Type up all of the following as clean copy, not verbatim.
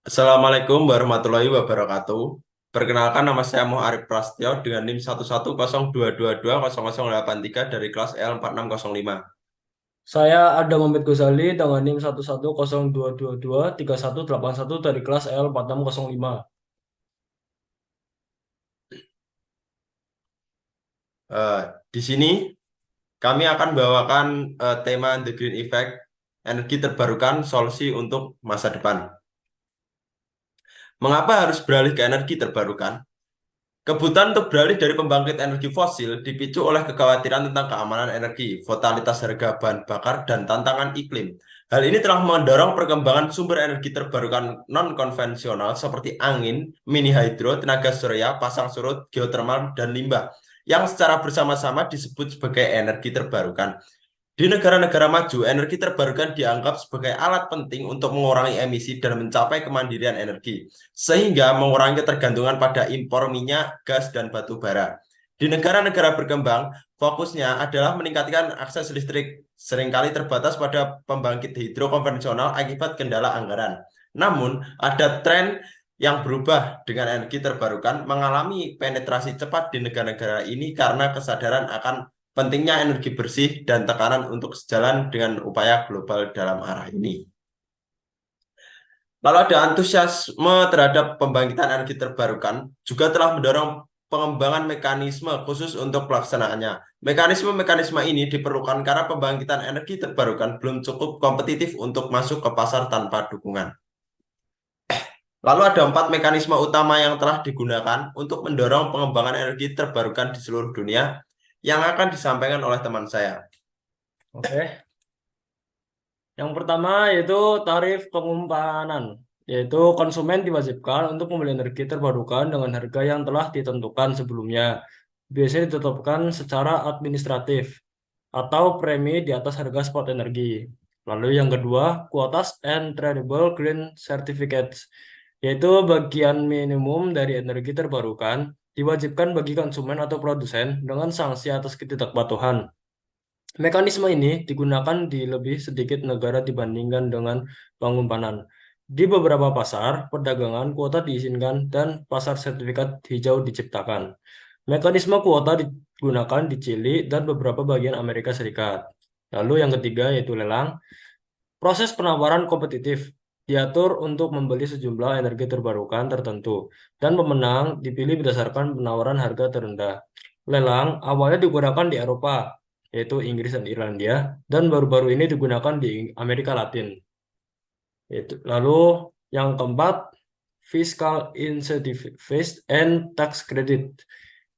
Assalamualaikum warahmatullahi wabarakatuh. Perkenalkan, nama saya Arif Prasetyo dengan NIM 11022200083 dari kelas L4605. Saya Adam Muhammad Ghazali dengan NIM 11022231181 dari kelas L4605. Eh, di sini kami akan bawakan tema The Green Effect, energi terbarukan, solusi untuk masa depan. Mengapa harus beralih ke energi terbarukan? Kebutuhan untuk beralih dari pembangkit energi fosil dipicu oleh kekhawatiran tentang keamanan energi, volatilitas harga bahan bakar, dan tantangan iklim. Hal ini telah mendorong perkembangan sumber energi terbarukan non-konvensional seperti angin, mini hydro, tenaga surya, pasang surut, geotermal, dan limbah, yang secara bersama-sama disebut sebagai energi terbarukan. Di negara-negara maju, energi terbarukan dianggap sebagai alat penting untuk mengurangi emisi dan mencapai kemandirian energi, sehingga mengurangi ketergantungan pada impor minyak, gas, dan batu bara. Di negara-negara berkembang, fokusnya adalah meningkatkan akses listrik, seringkali terbatas pada pembangkit hidro konvensional akibat kendala anggaran. Namun, ada tren yang berubah dengan energi terbarukan mengalami penetrasi cepat di negara-negara ini karena kesadaran akan pentingnya energi bersih dan tekanan untuk sejalan dengan upaya global dalam arah ini. Lalu ada antusiasme terhadap pembangkitan energi terbarukan juga telah mendorong pengembangan mekanisme khusus untuk pelaksanaannya. Mekanisme-mekanisme ini diperlukan karena pembangkitan energi terbarukan belum cukup kompetitif untuk masuk ke pasar tanpa dukungan. Lalu ada 4 mekanisme utama yang telah digunakan untuk mendorong pengembangan energi terbarukan di seluruh dunia yang akan disampaikan oleh teman saya. Oke. Yang pertama yaitu tarif pengumpanan, yaitu konsumen diwajibkan untuk membeli energi terbarukan dengan harga yang telah ditentukan sebelumnya. Biasanya ditetapkan secara administratif atau premi di atas harga spot energi. Lalu yang kedua, quotas and tradable green certificates, yaitu bagian minimum dari energi terbarukan diwajibkan bagi konsumen atau produsen dengan sanksi atas ketidakpatuhan. Mekanisme ini digunakan di lebih sedikit negara dibandingkan dengan pengumpanan. Di beberapa pasar, perdagangan kuota diizinkan dan pasar sertifikat hijau diciptakan. Mekanisme kuota digunakan di Chili dan beberapa bagian Amerika Serikat. Lalu yang ketiga yaitu lelang. Proses penawaran kompetitif diatur untuk membeli sejumlah energi terbarukan tertentu dan pemenang dipilih berdasarkan penawaran harga terendah. Lelang awalnya digunakan di Eropa, yaitu Inggris dan Irlandia, dan baru-baru ini digunakan di Amerika Latin. Lalu yang keempat, fiscal incentives and tax credit,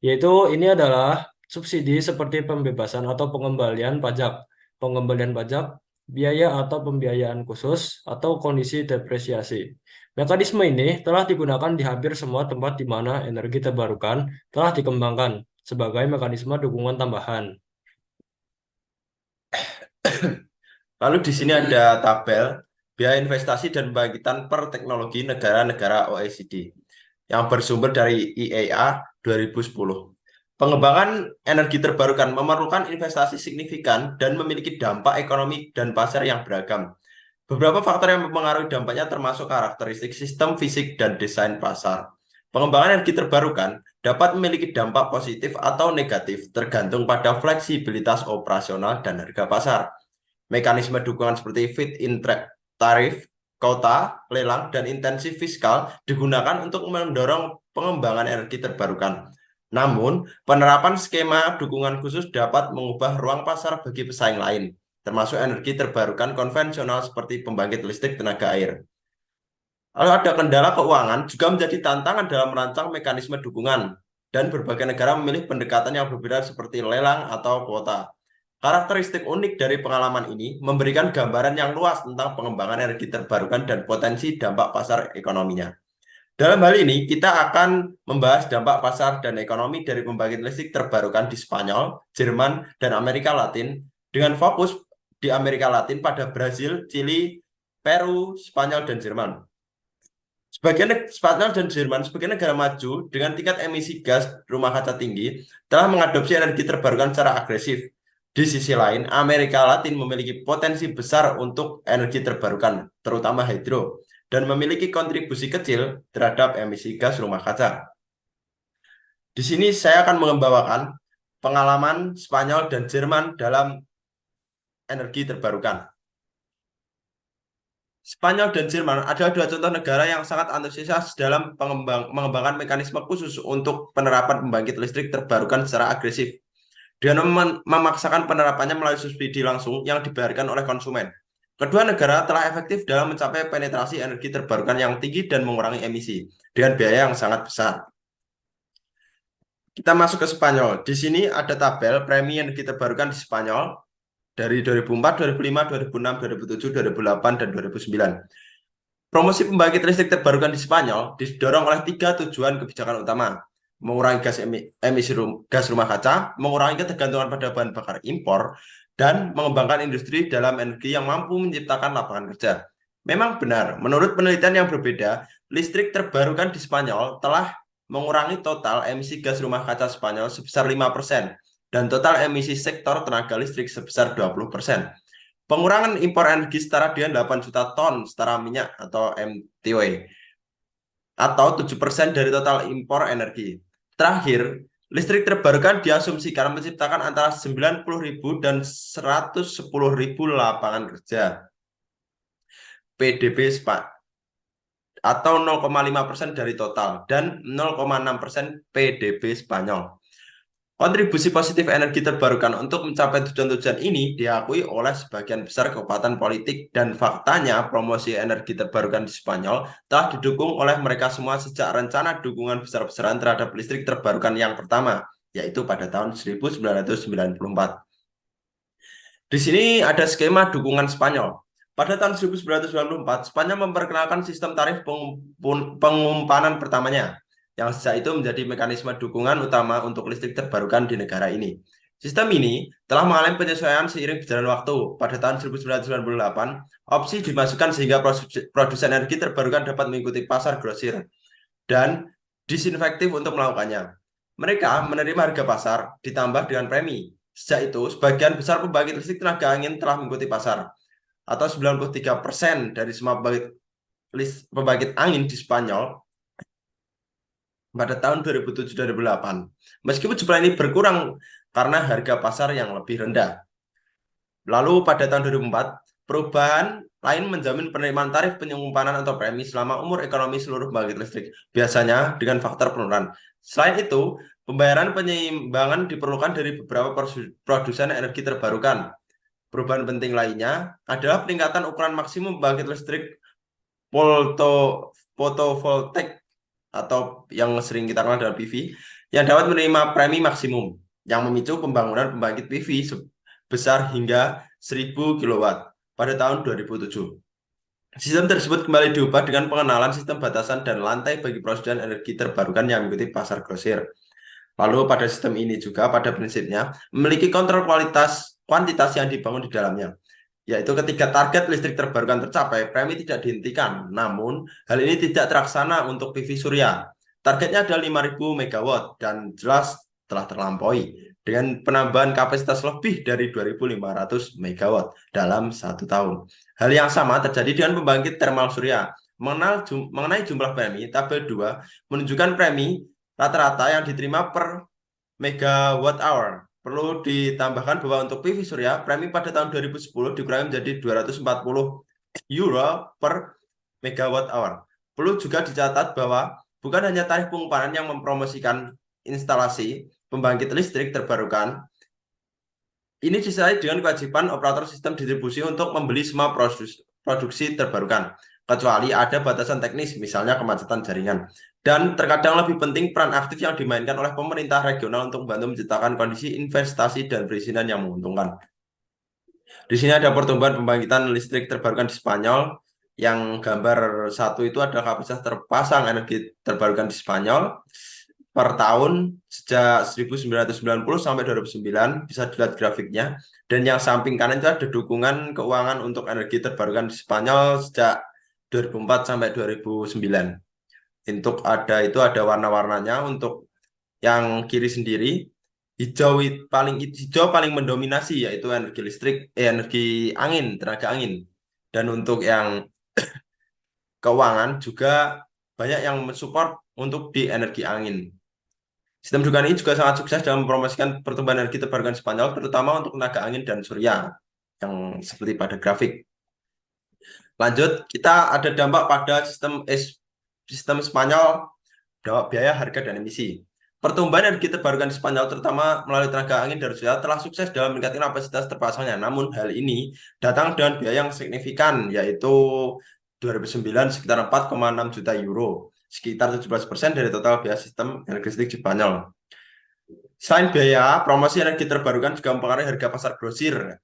yaitu ini adalah subsidi seperti pembebasan atau pengembalian pajak, biaya atau pembiayaan khusus, atau kondisi depresiasi. Mekanisme ini telah digunakan di hampir semua tempat di mana energi terbarukan telah dikembangkan sebagai mekanisme dukungan tambahan. Lalu di sini ada tabel biaya investasi dan pembangkitan per teknologi negara-negara OECD yang bersumber dari IEA 2010. Pengembangan energi terbarukan memerlukan investasi signifikan dan memiliki dampak ekonomi dan pasar yang beragam. Beberapa faktor yang mempengaruhi dampaknya termasuk karakteristik sistem fisik dan desain pasar. Pengembangan energi terbarukan dapat memiliki dampak positif atau negatif tergantung pada fleksibilitas operasional dan harga pasar. Mekanisme dukungan seperti feed-in tarif, kota, lelang, dan intensif fiskal digunakan untuk mendorong pengembangan energi terbarukan. Namun, penerapan skema dukungan khusus dapat mengubah ruang pasar bagi pesaing lain, termasuk energi terbarukan konvensional seperti pembangkit listrik tenaga air. Lalu ada kendala keuangan juga menjadi tantangan dalam merancang mekanisme dukungan, dan berbagai negara memilih pendekatan yang berbeda seperti lelang atau kuota. Karakteristik unik dari pengalaman ini memberikan gambaran yang luas tentang pengembangan energi terbarukan dan potensi dampak pasar ekonominya. Dalam hal ini, kita akan membahas dampak pasar dan ekonomi dari pembangkit listrik terbarukan di Spanyol, Jerman, dan Amerika Latin, dengan fokus di Amerika Latin pada Brasil, Chili, Peru, Spanyol, dan Jerman. Spanyol dan Jerman sebagai negara maju dengan tingkat emisi gas rumah kaca tinggi telah mengadopsi energi terbarukan secara agresif. Di sisi lain, Amerika Latin memiliki potensi besar untuk energi terbarukan, terutama hidro. dan memiliki kontribusi kecil terhadap emisi gas rumah kaca. Di sini saya akan membawakan pengalaman Spanyol dan Jerman dalam energi terbarukan. Spanyol dan Jerman adalah dua contoh negara yang sangat antusias dalam mengembangkan mekanisme khusus untuk penerapan pembangkit listrik terbarukan secara agresif. Dengan memaksakan penerapannya melalui subsidi langsung yang dibayarkan oleh konsumen. Kedua negara telah efektif dalam mencapai penetrasi energi terbarukan yang tinggi dan mengurangi emisi dengan biaya yang sangat besar. Kita masuk ke Spanyol. Di sini ada tabel premi energi terbarukan di Spanyol dari 2004, 2005, 2006, 2007, 2008, dan 2009. Promosi pembangkit listrik terbarukan di Spanyol didorong oleh 3 tujuan kebijakan utama. Mengurangi emisi gas rumah kaca, mengurangi ketergantungan pada bahan bakar impor, dan mengembangkan industri dalam energi yang mampu menciptakan lapangan kerja. Memang benar, menurut penelitian yang berbeda, listrik terbarukan di Spanyol telah mengurangi total emisi gas rumah kaca Spanyol sebesar 5% dan total emisi sektor tenaga listrik sebesar 20%. Pengurangan impor energi setara dengan 8 juta ton setara minyak atau MTW atau 7% dari total impor energi. Terakhir, listrik terbarukan diasumsikan menciptakan antara 90.000 dan 110.000 lapangan kerja. PDB atau 0,5% dari total dan 0,6% PDB Spanyol. Kontribusi positif energi terbarukan untuk mencapai tujuan-tujuan ini diakui oleh sebagian besar kekuatan politik dan faktanya promosi energi terbarukan di Spanyol telah didukung oleh mereka semua sejak rencana dukungan besar-besaran terhadap listrik terbarukan yang pertama, yaitu pada tahun 1994. Di sini ada skema dukungan Spanyol. Pada tahun 1994, Spanyol memperkenalkan sistem tarif pengumpanan pertamanya, yang sejak itu menjadi mekanisme dukungan utama untuk listrik terbarukan di negara ini. Sistem ini telah mengalami penyesuaian seiring berjalan waktu. Pada tahun 1998, opsi dimasukkan sehingga produsen energi terbarukan dapat mengikuti pasar grosir dan disinfektif untuk melakukannya. Mereka menerima harga pasar ditambah dengan premi. Sejak itu, sebagian besar pembangkit listrik tenaga angin telah mengikuti pasar, atau 93% dari semua pembangkit angin di Spanyol pada tahun 2007-2008. Meskipun jumlah ini berkurang karena harga pasar yang lebih rendah. Lalu pada tahun 2004, perubahan lain menjamin penerimaan tarif penyimpanan atau premi selama umur ekonomi seluruh pembangkit listrik, biasanya dengan faktor penurunan. Selain itu, pembayaran penyeimbangan diperlukan dari beberapa produsen energi terbarukan. Perubahan penting lainnya adalah peningkatan ukuran maksimum pembangkit listrik fotovoltaik atau yang sering kita kenal dengan PV yang dapat menerima premi maksimum yang memicu pembangunan pembangkit PV sebesar hingga 1000 kW pada tahun 2007. Sistem tersebut kembali diubah dengan pengenalan sistem batasan dan lantai bagi produsen energi terbarukan yang mengikuti pasar grosir. Lalu pada sistem ini juga pada prinsipnya memiliki kontrol kuantitas yang dibangun di dalamnya. Yaitu ketika target listrik terbarukan tercapai, premi tidak dihentikan. Namun, hal ini tidak terlaksana untuk PV surya. Targetnya adalah 5.000 MW dan jelas telah terlampaui dengan penambahan kapasitas lebih dari 2.500 MW dalam 1 tahun. Hal yang sama terjadi dengan pembangkit termal surya. Mengenai jumlah premi, tabel 2 menunjukkan premi rata-rata yang diterima per megawatt hour. Perlu ditambahkan bahwa untuk PV surya, premi pada tahun 2010 dikurangi menjadi 240 euro per megawatt hour. Perlu juga dicatat bahwa bukan hanya tarif pengumpanan yang mempromosikan instalasi pembangkit listrik terbarukan, ini disertai dengan kewajiban operator sistem distribusi untuk membeli semua produksi terbarukan, kecuali ada batasan teknis, misalnya kemacetan jaringan. Dan terkadang lebih penting peran aktif yang dimainkan oleh pemerintah regional untuk membantu menciptakan kondisi investasi dan perizinan yang menguntungkan. Di sini ada pertumbuhan pembangkitan listrik terbarukan di Spanyol. Yang gambar 1 itu ada kapasitas terpasang energi terbarukan di Spanyol per tahun sejak 1990 sampai 2009, bisa dilihat grafiknya. Dan yang samping kanan itu ada dukungan keuangan untuk energi terbarukan di Spanyol sejak 2004 sampai 2009. Untuk ada warna-warnanya. Untuk yang kiri sendiri hijau paling mendominasi, yaitu energi listrik, energi angin, tenaga angin. Dan untuk yang keuangan juga banyak yang mensupport untuk di energi angin. Sistem dukungan ini juga sangat sukses dalam mempromosikan pertumbuhan energi terbarukan Spanyol, terutama untuk tenaga angin dan surya, yang seperti pada grafik. Lanjut, kita ada dampak pada sistem Spanyol, dampak biaya, harga, dan emisi. Pertumbuhan energi terbarukan di Spanyol, terutama melalui tenaga angin dan surya, telah sukses dalam meningkatkan kapasitas terpasangnya. Namun, hal ini datang dengan biaya yang signifikan, yaitu 2009 sekitar 4,6 juta euro, sekitar 17% dari total biaya sistem energi listrik di Spanyol. Selain biaya, promosi energi terbarukan juga mempengaruhi harga pasar grosir.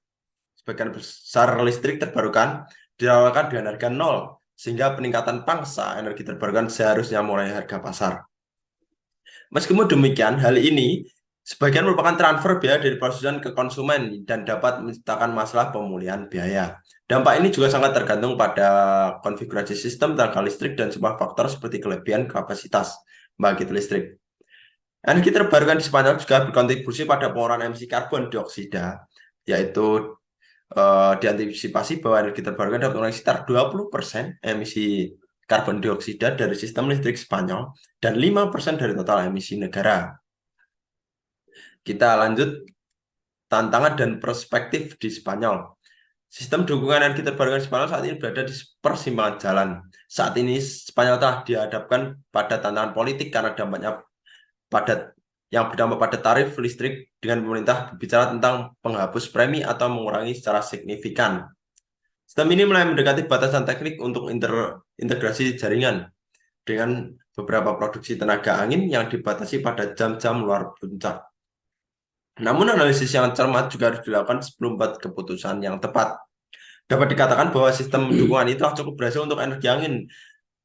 Sebagian besar listrik terbarukan ditawarkan dengan harga nol, sehingga peningkatan pangsa energi terbarukan seharusnya mengurangi harga pasar. Meskipun demikian, hal ini sebagian merupakan transfer biaya dari produsen ke konsumen dan dapat menciptakan masalah pemulihan biaya. Dampak ini juga sangat tergantung pada konfigurasi sistem tenaga listrik dan sebuah faktor seperti kelebihan kapasitas pembangkit listrik. Energi terbarukan di Spanyol juga berkontribusi pada pengurangan emisi karbon dioksida, yaitu diantisipasi bahwa energi terbarukan dapat mengurangi sekitar 20% emisi karbon dioksida dari sistem listrik Spanyol dan 5% dari total emisi negara. Kita lanjut, tantangan dan perspektif di Spanyol. Sistem dukungan energi terbarukan Spanyol saat ini berada di persimpangan jalan. Saat ini Spanyol telah dihadapkan pada tantangan politik karena dampaknya yang berdampak pada tarif listrik dengan pemerintah berbicara tentang penghapus premi atau mengurangi secara signifikan. Sistem ini mulai mendekati batasan teknik untuk integrasi jaringan dengan beberapa produksi tenaga angin yang dibatasi pada jam-jam luar puncak. Namun analisis yang cermat juga harus dilakukan sebelum membuat keputusan yang tepat. Dapat dikatakan bahwa sistem dukungan itu telah cukup berhasil untuk energi angin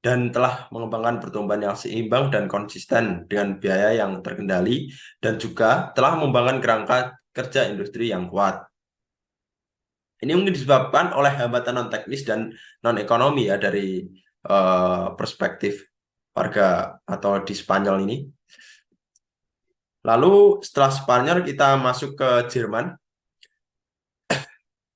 dan telah mengembangkan pertumbuhan yang seimbang dan konsisten dengan biaya yang terkendali dan juga telah mengembangkan kerangka kerja industri yang kuat. Ini mungkin disebabkan oleh hambatan non-teknis dan non-ekonomi ya dari perspektif warga atau di Spanyol ini. Lalu setelah Spanyol kita masuk ke Jerman.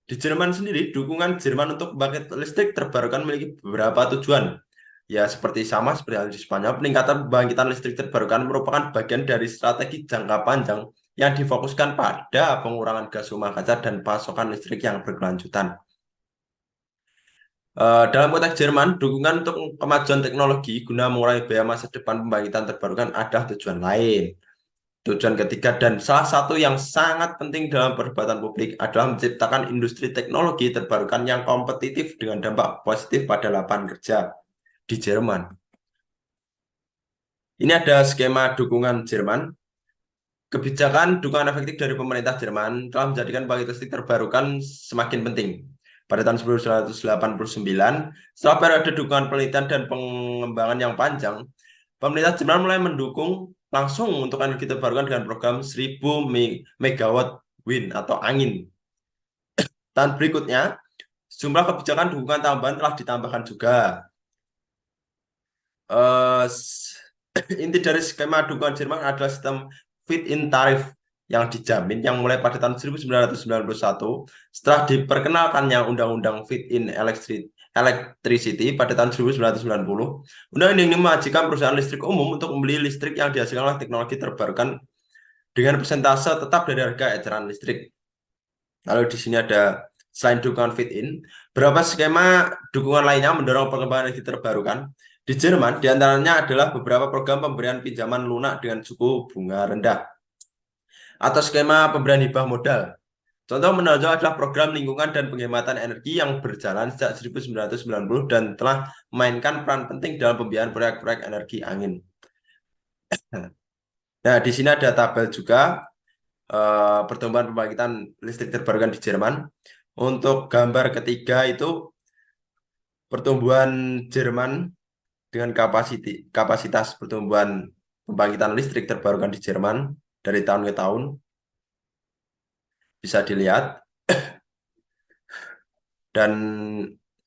Di Jerman sendiri, dukungan Jerman untuk pembangkit listrik terbarukan memiliki beberapa tujuan. Ya, seperti halnya di Spanyol, peningkatan pembangkitan listrik terbarukan merupakan bagian dari strategi jangka panjang yang difokuskan pada pengurangan gas rumah kaca dan pasokan listrik yang berkelanjutan. Dalam konteks Jerman, dukungan untuk kemajuan teknologi guna mengurangi biaya masa depan pembangkitan terbarukan adalah tujuan lain. Tujuan ketiga dan salah satu yang sangat penting dalam perdebatan publik adalah menciptakan industri teknologi terbarukan yang kompetitif dengan dampak positif pada lapangan kerja di Jerman. Ini ada skema dukungan Jerman. Kebijakan dukungan efektif dari pemerintah Jerman telah menjadikan pembangkit listrik terbarukan semakin penting. Pada tahun 1989, setelah periode dukungan penelitian dan pengembangan yang panjang, pemerintah Jerman mulai mendukung langsung untuk energi terbarukan dengan program 1000 megawatt wind atau angin. Tahun berikutnya, jumlah kebijakan dukungan tambahan telah ditambahkan juga. Inti dari skema dukungan Jerman adalah sistem feed-in tarif yang dijamin yang mulai pada tahun 1991 setelah diperkenalkannya Undang-Undang Feed-in Electricity pada tahun 1990. Undang-undang ini mewajibkan perusahaan listrik umum untuk membeli listrik yang dihasilkan oleh teknologi terbarukan dengan persentase tetap dari harga eceran listrik. Lalu di sini ada selain dukungan feed-in, beberapa skema dukungan lainnya mendorong pengembangan energi terbarukan. Di Jerman, diantaranya adalah beberapa program pemberian pinjaman lunak dengan suku bunga rendah atau skema pemberian hibah modal. Contoh menonjol adalah program lingkungan dan penghematan energi yang berjalan sejak 1990 dan telah memainkan peran penting dalam pembiayaan proyek-proyek energi angin. Nah, di sini ada tabel juga pertumbuhan pembangkitan listrik terbarukan di Jerman. Untuk gambar ketiga itu pertumbuhan Jerman dengan kapasitas pertumbuhan pembangkitan listrik terbarukan di Jerman dari tahun ke tahun. Bisa dilihat. Dan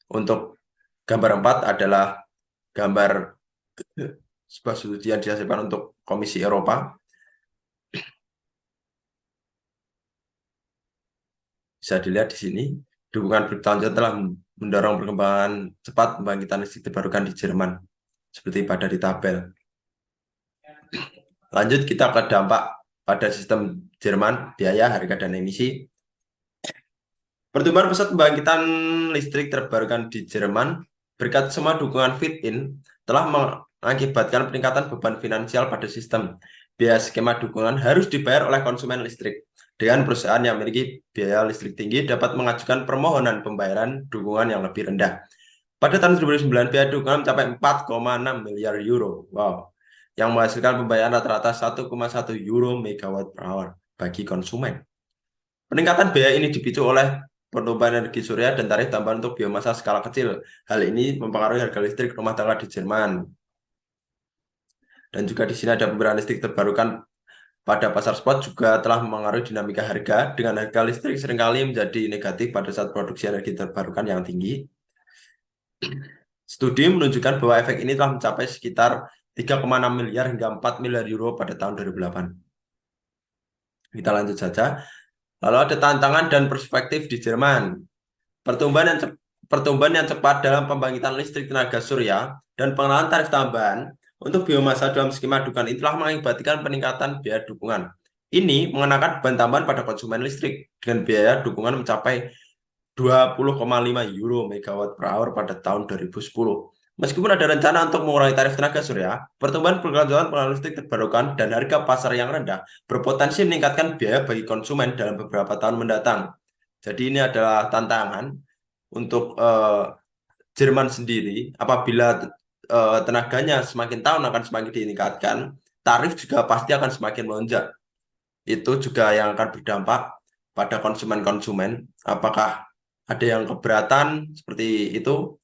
untuk gambar 4 adalah gambar sebuah studi yang dihasilkan untuk Komisi Eropa. Bisa dilihat di sini. Dukungan berkelanjutan telah mendorong perkembangan cepat pembangkitan listrik terbarukan di Jerman, seperti pada di tabel. Lanjut kita ke dampak pada sistem Jerman, biaya, harga, dan emisi. Pertumbuhan pesat pembangkitan listrik terbarukan di Jerman berkat semua dukungan fit-in telah mengakibatkan peningkatan beban finansial pada sistem. Biaya skema dukungan harus dibayar oleh konsumen listrik. Dengan perusahaan yang memiliki biaya listrik tinggi dapat mengajukan permohonan pembayaran dukungan yang lebih rendah. Pada tahun 2009, biaya dukungan mencapai 4,6 miliar euro. Wow. Yang menghasilkan pembayaran rata-rata 1,1 euro megawatt per hour bagi konsumen. Peningkatan biaya ini dipicu oleh pertumbuhan energi surya dan tarif tambahan untuk biomasa skala kecil. Hal ini mempengaruhi harga listrik rumah tangga di Jerman. Dan juga di sini ada pemberian listrik terbarukan pada pasar spot juga telah mengaruhi dinamika harga, dengan harga listrik seringkali menjadi negatif pada saat produksi energi terbarukan yang tinggi. Studi menunjukkan bahwa efek ini telah mencapai sekitar 3,6 miliar hingga 4 miliar euro pada tahun 2008. Kita lanjut saja. Lalu ada tantangan dan perspektif di Jerman. Pertumbuhan yang cepat dalam pembangkitan listrik tenaga surya dan pengenalan tarif tambahan untuk biomasa dalam skema dukungan itu telah mengakibatkan peningkatan biaya dukungan. Ini mengenakan beban tambahan pada konsumen listrik dengan biaya dukungan mencapai 20,5 euro megawatt per hour pada tahun 2010. Meskipun ada rencana untuk mengurangi tarif tenaga surya, pertumbuhan berkelanjutan penggunaan listrik terbarukan dan harga pasar yang rendah berpotensi meningkatkan biaya bagi konsumen dalam beberapa tahun mendatang. Jadi ini adalah tantangan untuk Jerman sendiri. Apabila tenaganya semakin tahun akan semakin ditingkatkan, tarif juga pasti akan semakin melonjak. Itu juga yang akan berdampak pada konsumen-konsumen. Apakah ada yang keberatan seperti itu?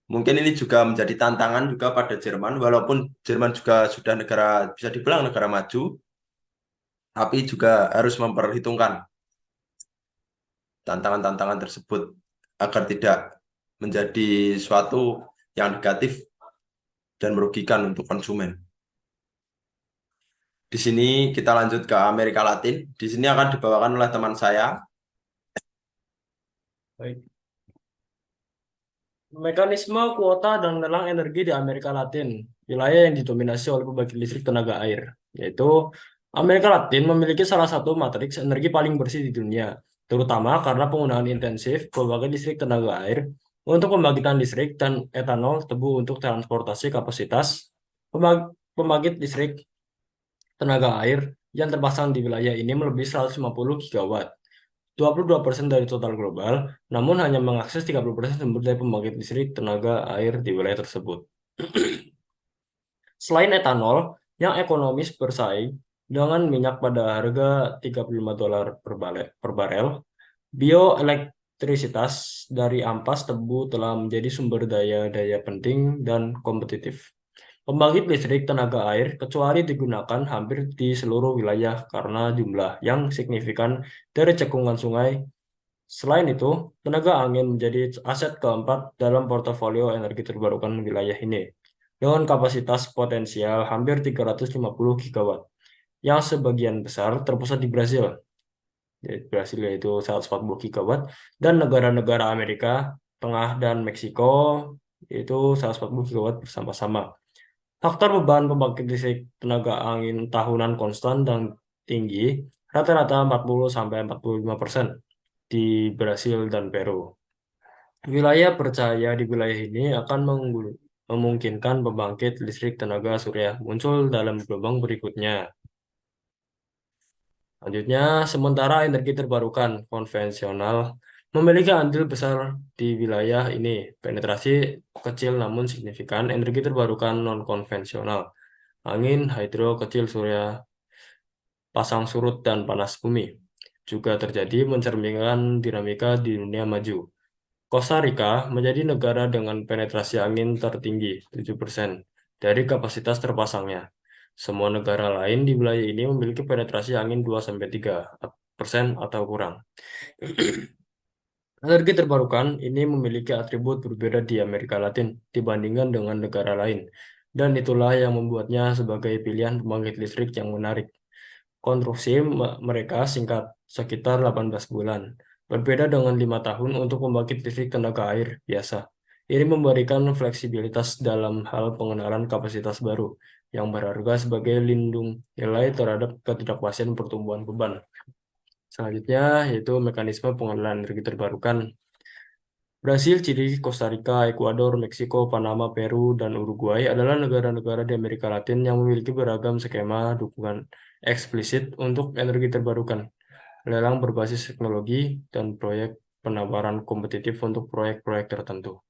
Mungkin ini juga menjadi tantangan juga pada Jerman, walaupun Jerman juga sudah negara, bisa dibilang negara maju, tapi juga harus memperhitungkan tantangan-tantangan tersebut agar tidak menjadi suatu yang negatif dan merugikan untuk konsumen. Di sini kita lanjut ke Amerika Latin. Di sini akan dibawakan oleh teman saya. Baik. Mekanisme kuota dan lelang energi di Amerika Latin, wilayah yang didominasi oleh pembangkit listrik tenaga air, yaitu Amerika Latin memiliki salah satu matriks energi paling bersih di dunia, terutama karena penggunaan intensif pembangkit listrik tenaga air untuk pembangkitan listrik dan etanol tebu untuk transportasi kapasitas pembangkit listrik tenaga air yang terpasang di wilayah ini melebihi 150 gigawatt. 22% dari total global, namun hanya mengakses 30% sumber daya pembangkit listrik tenaga air di wilayah tersebut. Selain etanol, yang ekonomis bersaing dengan minyak pada harga $35 per barel, bioelektrisitas dari ampas tebu telah menjadi sumber daya penting dan kompetitif. Pembangkit listrik tenaga air kecuali digunakan hampir di seluruh wilayah karena jumlah yang signifikan dari cekungan sungai. Selain itu, tenaga angin menjadi aset keempat dalam portofolio energi terbarukan wilayah ini, dengan kapasitas potensial hampir 350 gigawatt, yang sebagian besar terpusat di Brasil. Brasil yaitu 140 gigawatt, dan negara-negara Amerika Tengah dan Meksiko yaitu 140 gigawatt bersama-sama. Faktor beban pembangkit listrik tenaga angin tahunan konstan dan tinggi, rata-rata 40-45% di Brasil dan Peru. Wilayah percaya di wilayah ini akan memungkinkan pembangkit listrik tenaga surya muncul dalam gelombang berikutnya. Selanjutnya, sementara energi terbarukan konvensional memiliki andil besar di wilayah ini, penetrasi kecil namun signifikan energi terbarukan non-konvensional, angin, hidro, kecil surya, pasang surut, dan panas bumi juga terjadi mencerminkan dinamika di dunia maju. Costa Rica menjadi negara dengan penetrasi angin tertinggi, 7% dari kapasitas terpasangnya. Semua negara lain di wilayah ini memiliki penetrasi angin 2-3% atau kurang. Energi terbarukan ini memiliki atribut berbeda di Amerika Latin dibandingkan dengan negara lain, dan itulah yang membuatnya sebagai pilihan pembangkit listrik yang menarik. Konstruksi mereka singkat, sekitar 18 bulan. Berbeda dengan 5 tahun untuk pembangkit listrik tenaga air biasa. Ini memberikan fleksibilitas dalam hal pengenalan kapasitas baru yang berharga sebagai lindung nilai terhadap ketidakpastian pertumbuhan beban. Selanjutnya yaitu mekanisme pengenalan energi terbarukan. Brasil, Chili, Costa Rica, Ekuador, Meksiko, Panama, Peru, dan Uruguay adalah negara-negara di Amerika Latin yang memiliki beragam skema dukungan eksplisit untuk energi terbarukan, lelang berbasis teknologi, dan proyek penawaran kompetitif untuk proyek-proyek tertentu,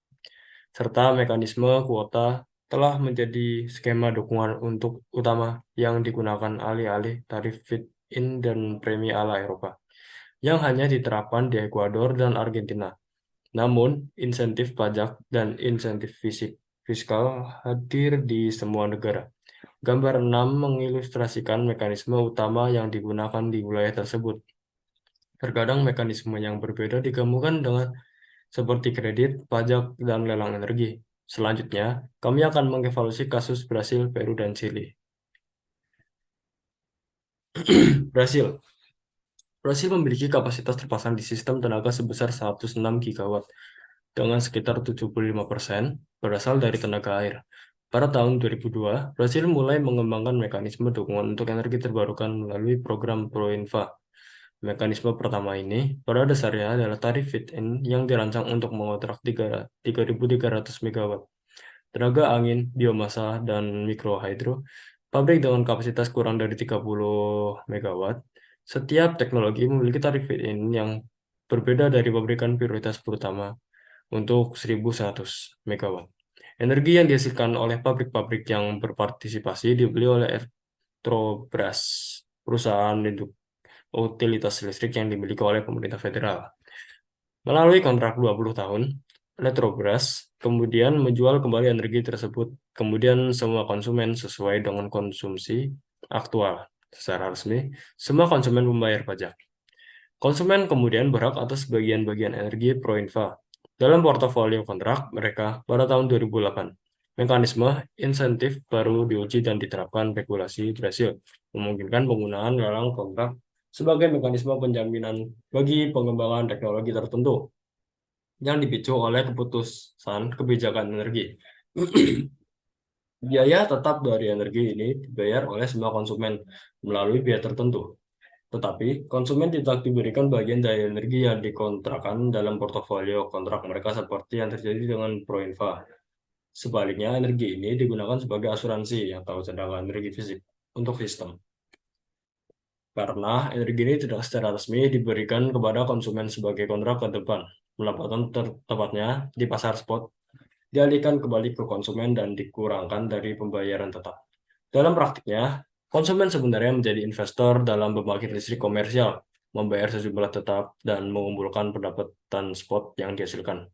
serta mekanisme kuota telah menjadi skema dukungan untuk utama yang digunakan alih-alih tarif feed-in dan premi ala Eropa, yang hanya diterapkan di Ekuador dan Argentina. Namun, insentif pajak dan insentif fiskal hadir di semua negara. Gambar 6 mengilustrasikan mekanisme utama yang digunakan di wilayah tersebut. Terkadang mekanisme yang berbeda digabungkan dengan seperti kredit, pajak, dan lelang energi. Selanjutnya, kami akan mengevaluasi kasus Brasil, Peru, dan Chili. Brasil. Brasil memiliki kapasitas terpasang di sistem tenaga sebesar 106 gigawatt, dengan sekitar 75% berasal dari tenaga air. Pada tahun 2002, Brasil mulai mengembangkan mekanisme dukungan untuk energi terbarukan melalui program Proinfa. Mekanisme pertama ini pada dasarnya adalah tarif feed-in yang dirancang untuk mengontrak 3.300 MW tenaga angin, biomasa, dan mikrohidro, pabrik dengan kapasitas kurang dari 30 MW. Setiap teknologi memiliki tarif feed-in yang berbeda dari pabrikan prioritas pertama untuk 1.100 MW. Energi yang dihasilkan oleh pabrik-pabrik yang berpartisipasi dibeli oleh Elektrobras, perusahaan utilitas listrik yang dimiliki oleh pemerintah federal. Melalui kontrak 20 tahun, Elektrobras kemudian menjual kembali energi tersebut, kemudian semua konsumen sesuai dengan konsumsi aktual. Secara resmi, semua konsumen membayar pajak. Konsumen kemudian berhak atas bagian-bagian energi Proinfa dalam portofolio kontrak mereka pada tahun 2008. Mekanisme insentif baru diuji dan diterapkan regulasi Brasil, memungkinkan penggunaan lelang kontrak sebagai mekanisme penjaminan bagi pengembangan teknologi tertentu yang dipicu oleh keputusan kebijakan energi. Biaya tetap dari energi ini dibayar oleh semua konsumen melalui biaya tertentu. Tetapi, konsumen tidak diberikan bagian dari energi yang dikontrakkan dalam portofolio kontrak mereka seperti yang terjadi dengan Proinfa. Sebaliknya, energi ini digunakan sebagai asuransi atau cadangan energi fisik untuk sistem. Karena energi ini tidak secara resmi diberikan kepada konsumen sebagai kontrak ke depan, pendapatan tepatnya di pasar spot dialihkan kembali ke konsumen dan dikurangkan dari pembayaran tetap. Dalam praktiknya, konsumen sebenarnya menjadi investor dalam pembangkit listrik komersial, membayar sejumlah tetap, dan mengumpulkan pendapatan spot yang dihasilkan.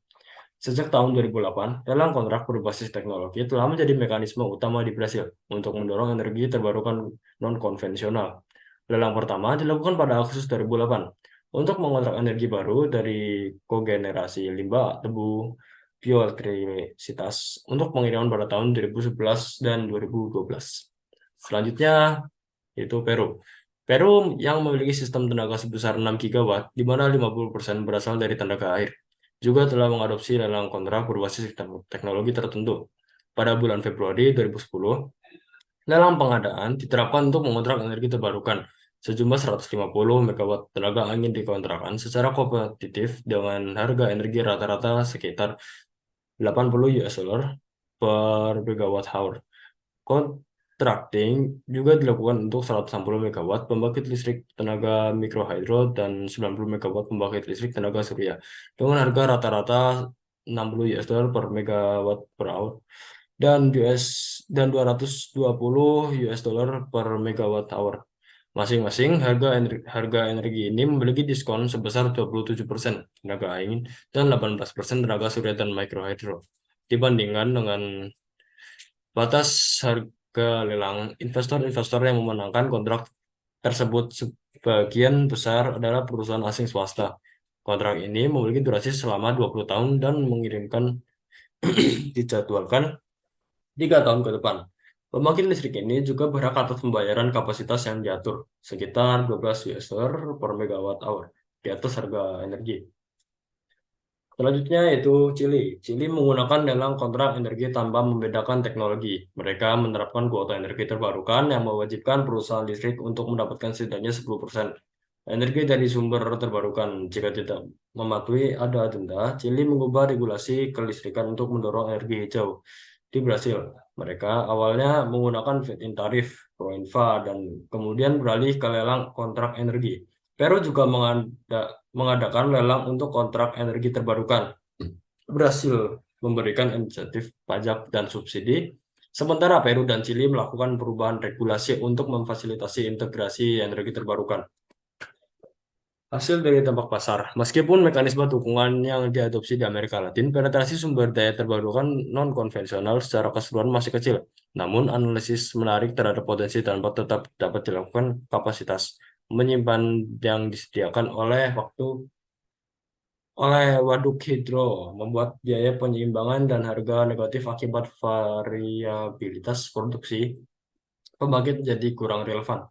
Sejak tahun 2008, lelang kontrak berbasis teknologi telah menjadi mekanisme utama di Brasil untuk mendorong energi terbarukan non-konvensional. Lelang pertama dilakukan pada Agustus 2008 untuk mengontrak energi baru dari kogenerasi limbah, tebu, bioelektrisitas untuk pengiriman pada tahun 2011 dan 2012. Selanjutnya, yaitu Peru. Peru yang memiliki sistem tenaga sebesar 6 gigawatt, di mana 50% berasal dari tenaga air, juga telah mengadopsi lelang kontrak berbasis teknologi tertentu. Pada bulan Februari 2010, lelang pengadaan diterapkan untuk mengontrak energi terbarukan sejumlah 150 MW tenaga angin dikontrakkan secara kompetitif dengan harga energi rata-rata sekitar 80 US dollar per megawatt hour. Contracting juga dilakukan untuk 160 MW pembangkit listrik tenaga mikrohidro dan 90 MW pembangkit listrik tenaga surya dengan harga rata-rata 60 US dollar per megawatt per hour dan 220 US dollar per megawatt hour. Masing-masing harga energi ini memiliki diskon sebesar 27% tenaga angin dan 18% tenaga surya dan mikrohidro dibandingkan dengan batas harga lelang. Investor-investor yang memenangkan kontrak tersebut sebagian besar adalah perusahaan asing swasta. Kontrak ini memiliki durasi selama 20 tahun dan mengirimkan dijadwalkan 3 tahun ke depan. Pembangkit listrik ini juga berhak atas pembayaran kapasitas yang diatur, sekitar 12 US dollar per megawatt hour. di atas harga energi. Selanjutnya yaitu Chili. Chili menggunakan lelang kontrak energi tanpa membedakan teknologi. Mereka menerapkan kuota energi terbarukan yang mewajibkan perusahaan listrik untuk mendapatkan setidaknya 10% energi dari sumber terbarukan. Jika tidak mematuhi ada denda. Chili mengubah regulasi kelistrikan untuk mendorong energi hijau di Brasil. Mereka awalnya menggunakan feed-in tarif, Proinfa, dan kemudian beralih ke lelang kontrak energi. Peru juga mengadakan lelang untuk kontrak energi terbarukan. Brasil memberikan insentif pajak dan subsidi, sementara Peru dan Chili melakukan perubahan regulasi untuk memfasilitasi integrasi energi terbarukan. Hasil dari dampak pasar. Meskipun mekanisme dukungan yang diadopsi di Amerika Latin, penetrasi sumber daya terbarukan non-konvensional secara keseluruhan masih kecil. Namun, analisis menarik terhadap potensi dampak tetap dapat dilakukan. Kapasitas menyimpan yang disediakan oleh waduk hidro membuat biaya penyeimbangan dan harga negatif akibat variabilitas produksi pembangkit menjadi kurang relevan.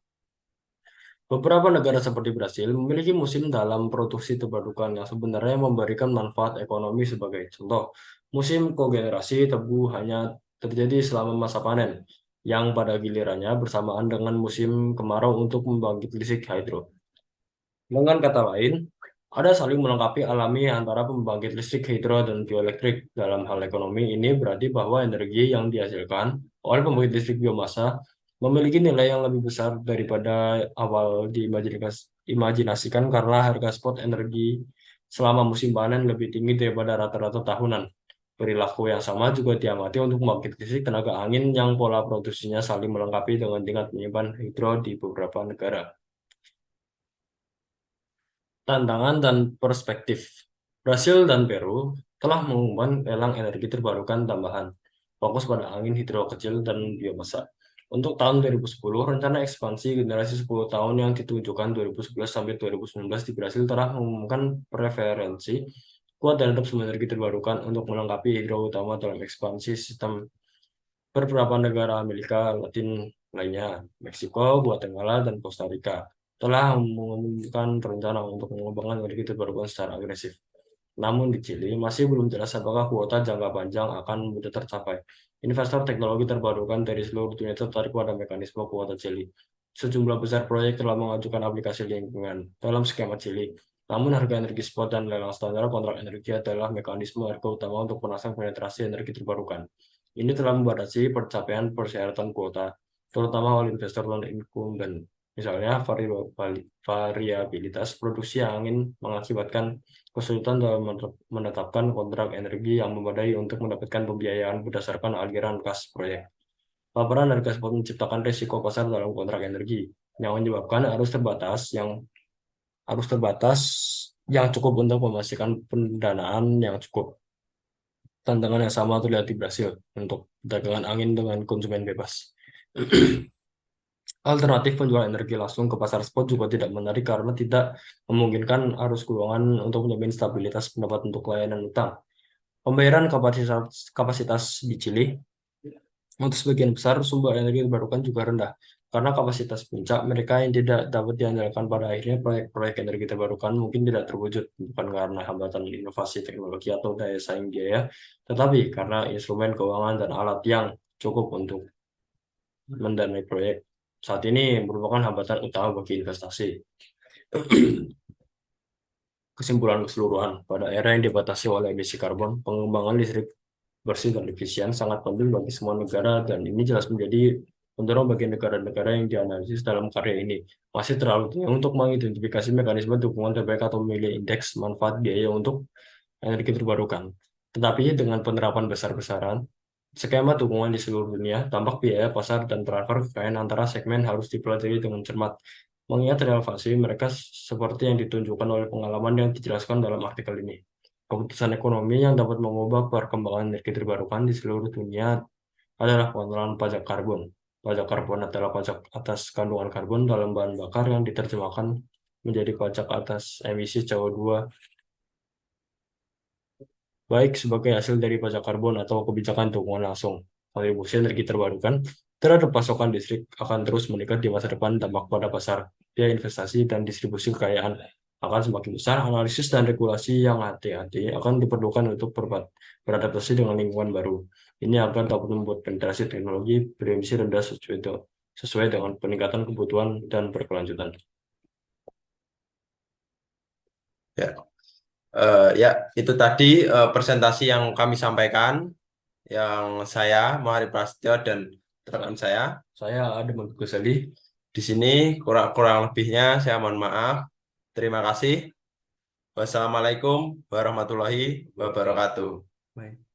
Beberapa negara seperti Brasil memiliki musim dalam produksi terbarukan yang sebenarnya memberikan manfaat ekonomi sebagai contoh. Musim kogenerasi tebu hanya terjadi selama masa panen, yang pada gilirannya bersamaan dengan musim kemarau untuk membangkit listrik hidro. Dengan kata lain, ada saling melengkapi alami antara pembangkit listrik hidro dan bioelektrik. Dalam hal ekonomi ini berarti bahwa energi yang dihasilkan oleh pembangkit listrik biomasa memiliki nilai yang lebih besar daripada awal diimajinasikan karena harga spot energi selama musim panen lebih tinggi daripada rata-rata tahunan. Perilaku yang sama juga diamati untuk pembangkit listrik tenaga angin yang pola produksinya saling melengkapi dengan tingkat menyimpan hidro di beberapa negara. Tantangan dan perspektif. Brasil dan Peru telah mengumumkan lelang energi terbarukan tambahan, fokus pada angin hidro kecil dan biomasa. Untuk tahun 2010, rencana ekspansi generasi 10 tahun yang ditunjukkan 2011 sampai 2019 di Brasil telah mengumumkan preferensi kuat terhadap sumber energi terbarukan untuk melengkapi hidro utama dalam ekspansi sistem beberapa negara Amerika Latin lainnya, Meksiko, Guatemala, dan Costa Rica telah mengumumkan rencana untuk mengembangkan energi terbarukan secara agresif. Namun di Chili masih belum jelas apakah kuota jangka panjang akan mudah tercapai. Investor teknologi terbarukan dari seluruh dunia tertarik pada mekanisme kuota Chili. Sejumlah besar proyek telah mengajukan aplikasi lingkungan dalam skema Chili. Namun harga energi spot dan lelang standar kontrak energi adalah mekanisme harga utama untuk menasang penetrasi energi terbarukan. Ini telah membatasi pencapaian persyaratan kuota, terutama oleh investor non-incumbent. Misalnya, variabilitas produksi angin mengakibatkan kesulitan dalam menetapkan kontrak energi yang memadai untuk mendapatkan pembiayaan berdasarkan aliran kas proyek. Paparan harga spot menciptakan risiko pasar dalam kontrak energi yang menyebabkan arus terbatas yang cukup untuk memastikan pendanaan yang cukup. Tantangan yang sama terlihat di Brasil untuk perdagangan angin dengan konsumen bebas. Alternatif penjualan energi langsung ke pasar spot juga tidak menarik karena tidak memungkinkan arus keuangan untuk menjamin stabilitas pendapat untuk layanan utang. Pembayaran kapasitas di Chili untuk sebagian besar sumber energi terbarukan juga rendah karena kapasitas puncak mereka yang tidak dapat diandalkan pada akhirnya proyek-proyek energi terbarukan mungkin tidak terwujud bukan karena hambatan inovasi teknologi atau daya saing biaya, tetapi karena instrumen keuangan dan alat yang cukup untuk mendanai proyek saat ini merupakan hambatan utama bagi investasi. Kesimpulan keseluruhan, pada era yang dibatasi oleh emisi karbon, pengembangan listrik bersih dan efisien sangat penting bagi semua negara dan ini jelas menjadi pendorong bagi negara-negara yang dianalisis dalam karya ini. Masih terlalu tinggi untuk mengidentifikasi mekanisme dukungan terbaik atau memilih indeks manfaat biaya untuk energi terbarukan. Tetapi dengan penerapan besar-besaran, skema dukungan di seluruh dunia, dampak biaya pasar dan transfer kekayaan antara segmen harus dipelajari dengan cermat. Mengingat relevasi mereka seperti yang ditunjukkan oleh pengalaman yang dijelaskan dalam artikel ini. Keputusan ekonomi yang dapat mengubah perkembangan energi terbarukan di seluruh dunia adalah pengenalan pajak karbon. Pajak karbon adalah pajak atas kandungan karbon dalam bahan bakar yang diterjemahkan menjadi pajak atas emisi CO2 baik sebagai hasil dari pajak karbon atau kebijakan dukungan langsung. Kontribusi energi terbarukan terhadap pasokan listrik akan terus meningkat di masa depan dampak pada pasar, biaya investasi, dan distribusi kekayaan. akan semakin besar. Analisis dan regulasi yang hati-hati akan diperlukan untuk beradaptasi dengan lingkungan baru. Ini akan dapat membuat penetrasi teknologi beremisi rendah sesuai dengan peningkatan kebutuhan dan berkelanjutan. Ya, ya itu tadi presentasi yang kami sampaikan, yang saya Muhari Prasetyo dan teman saya Saya Adam Ghazali. di sini kurang lebihnya saya mohon maaf. Terima kasih. Wassalamualaikum warahmatullahi wabarakatuh. Baik.